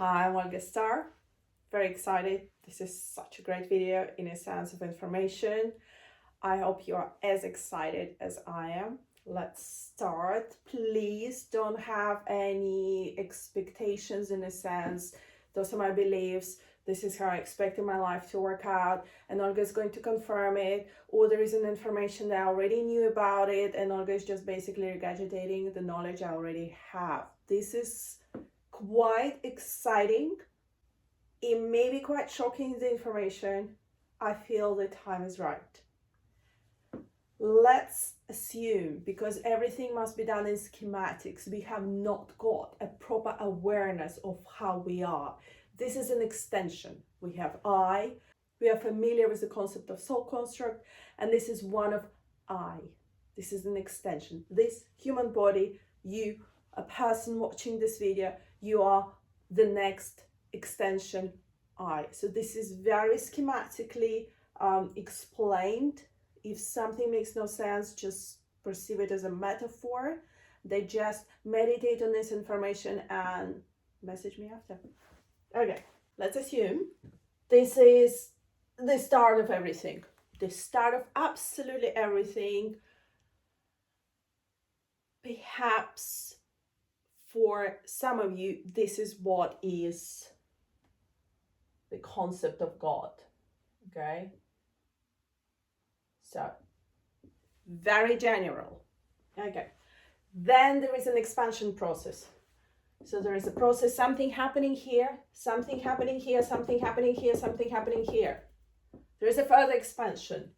Hi, I'm EVOLUTIONARY. Very excited. This is such a great video in a sense of information. I hope you are as excited as I am. Let's start. Please don't have any expectations in a sense. Those are my beliefs. This is how I expected my life to work out, and Olga is going to confirm it, or there is an information that I already knew about it, and Olga is just basically regurgitating the knowledge I already have. This is quite exciting. It may be quite shocking, the information. I feel the time is right. Let's assume, because everything must be done in schematics, we have not got a proper awareness of how we are. This is an extension. We have I, we are familiar with the concept of soul construct, and this is one of I. This is an extension. This human body, you, a person watching this video, you are the next extension I. So this is very schematically explained. If something makes no sense, just perceive it as a metaphor. They just meditate on this information and message me after. Okay, let's assume this is the start of everything. The start of absolutely everything. Perhaps for some of you, this is what is the concept of God. Okay? So, very general. Okay. Then there is an expansion process. So there is a process, something happening here, something happening here, something happening here, something happening here. There is a further expansion.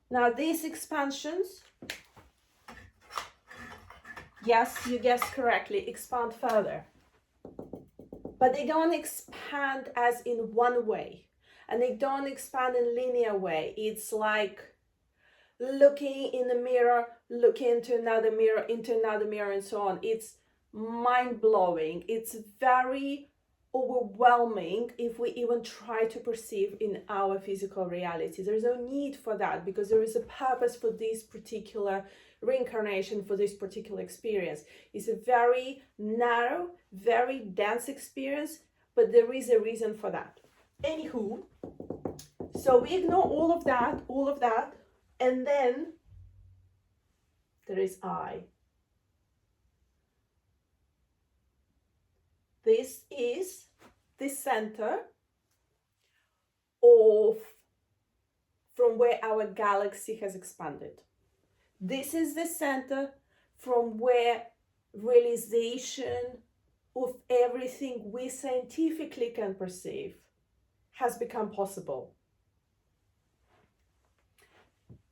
Now these expansions, yes, you guessed correctly, expand further. But they don't expand as in one way. And they don't expand in linear way. It's like looking in the mirror, looking into another mirror, and so on. It's mind-blowing. It's very overwhelming if we even try to perceive in our physical reality. There's no need for that, because there is a purpose for this particular reincarnation, for this particular experience. It's a very narrow, very dense experience, but there is a reason for that. Anywho, so we ignore all of that, and then there is I. This is the center of from where our galaxy has expanded. This is the center from where realization of everything we scientifically can perceive has become possible.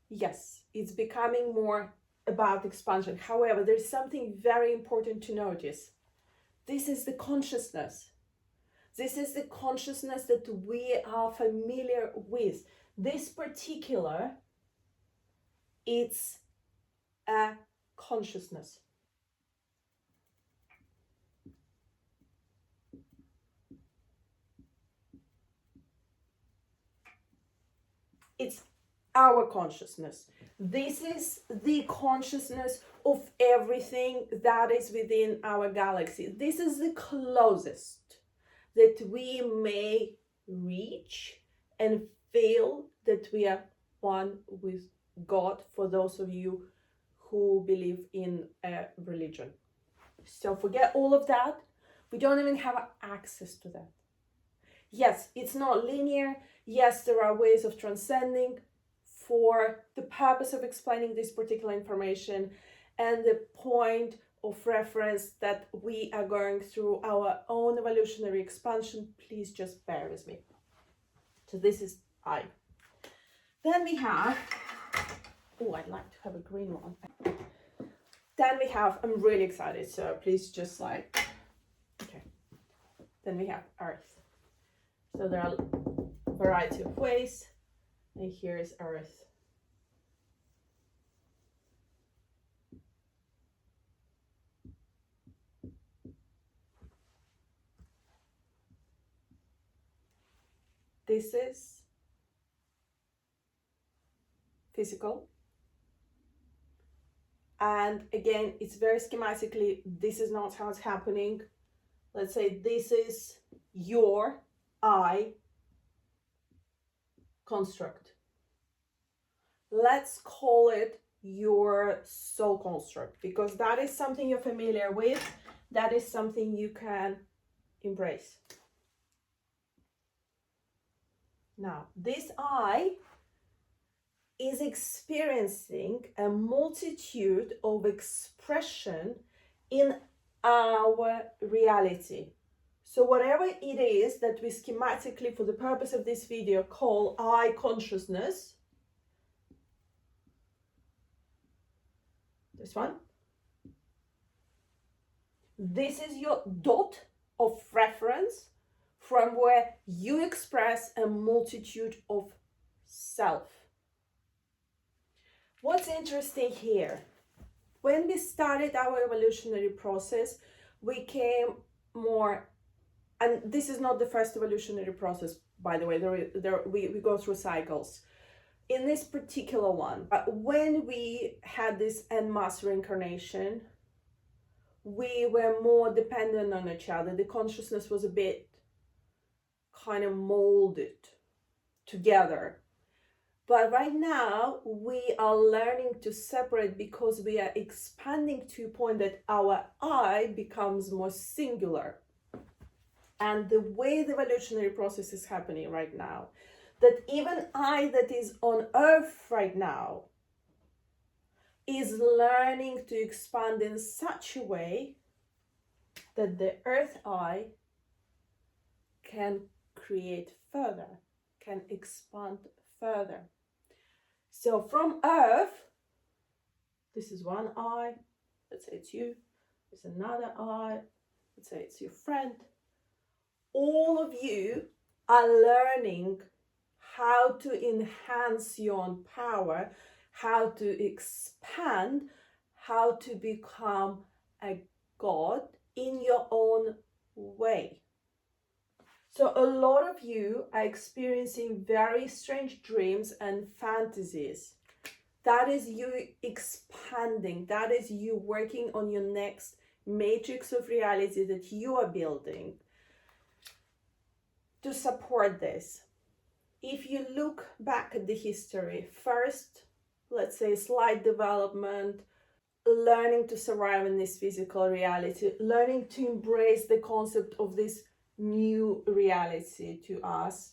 Yes, it's becoming more about expansion. However, there's something very important to notice. This is the consciousness. This is the consciousness that we are familiar with. This particular, it's a consciousness. It's our consciousness. This is the consciousness of everything that is within our galaxy. This is the closest that we may reach and feel that we are one with God, for those of you who believe in a religion. So forget all of that. We don't even have access to that. Yes, it's not linear. Yes, there are ways of transcending for the purpose of explaining this particular information and the point of reference that we are going through our own evolutionary expansion. Please just bear with me. So this is I. Then we have, oh, I'd like to have a green one. Then we have, I'm really excited, so please just like, okay. Then we have Earth. So there are a variety of ways, and here is Earth. This is physical. And again, it's very schematically, this is not how it's happening. Let's say this is your I construct. Let's call it your soul construct, because that is something you're familiar with. That is something you can embrace. Now, this I is experiencing a multitude of expression in our reality. So whatever it is that we schematically, for the purpose of this video, call I consciousness, this one, this is your dot of reference from where you express a multitude of self. What's interesting here, when we started our evolutionary process, we came more, and this is not the first evolutionary process, by the way, we go through cycles. In this particular one, when we had this en masse reincarnation, we were more dependent on each other. The consciousness was a bit kind of molded together. But right now, we are learning to separate because we are expanding to a point that our I becomes more singular. And the way the evolutionary process is happening right now, that even I that is on earth right now is learning to expand in such a way that the earth I can create further, can expand further. So from earth, this is one I, let's say it's you, there's another I, let's say it's your friend. All of you are learning how to enhance your own power, how to expand, how to become a God in your own way. So a lot of you are experiencing very strange dreams and fantasies. That is you expanding. That is you working on your next matrix of reality that you are building to support this. If you look back at the history, first, let's say slight development, learning to survive in this physical reality, learning to embrace the concept of this new reality to us.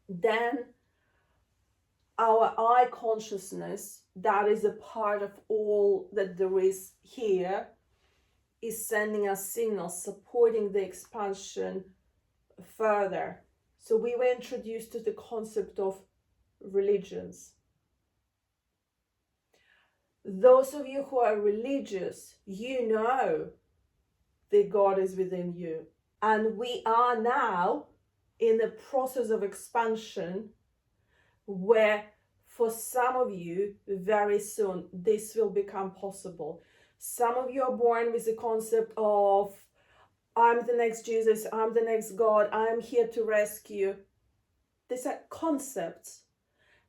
Then our I consciousness, that is a part of all that there is here, is sending us signals, supporting the expansion further. So we were introduced to the concept of religions. Those of you who are religious, you know that God is within you. And we are now in the process of expansion where for some of you, very soon, this will become possible. Some of you are born with the concept of, I'm the next Jesus, I'm the next God, I'm here to rescue. These are concepts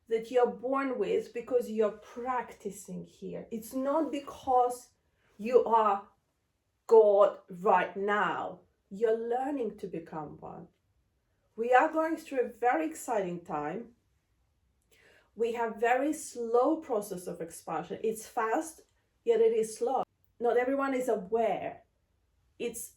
that you're born with because you're practicing here. It's not because you are God right now. You're learning to become one. We are going through a very exciting time. We have very slow process of expansion. It's fast, yet it is slow. Not everyone is aware. It's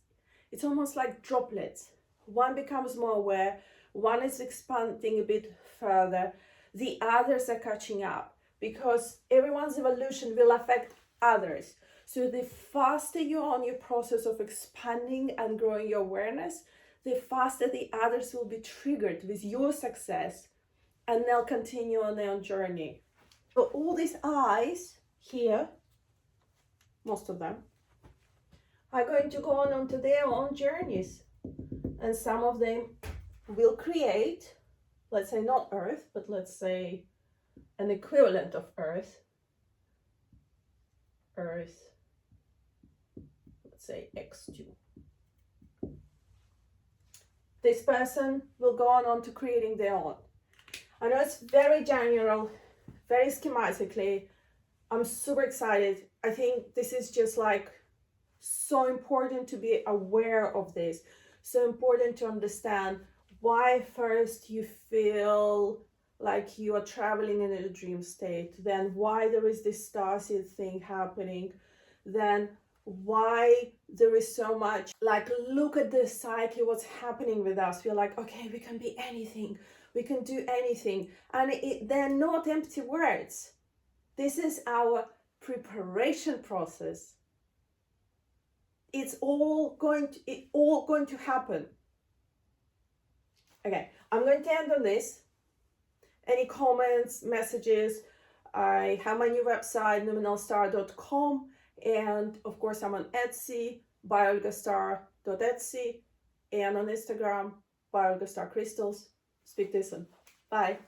almost like droplets. One becomes more aware, one is expanding a bit further, the others are catching up because everyone's evolution will affect others. So the faster you're on your process of expanding and growing your awareness, the faster the others will be triggered with your success and they'll continue on their own journey. So all these eyes here, most of them, are going to go on to their own journeys. And some of them will create, let's say not Earth, but let's say an equivalent of Earth. Earth, let's say X2. This person will go on to creating their own. I know it's very general, very schematically. I'm super excited. I think this is just like so important to be aware of this. So important to understand why first you feel like you are traveling in a dream state, then why there is this starseed thing happening, then why there is so much like, look at the psyche, what's happening with us. We're like, okay, we can be anything, we can do anything, and they're not empty words. This is our preparation process. It's all going to happen. Okay, I'm going to end on this. Any comments, messages? I have my new website, numinalstar.com, and of course I'm on Etsy, byOlgaStar.etsy, and on Instagram, byOlgaStar Crystals. Speak to you soon. Bye.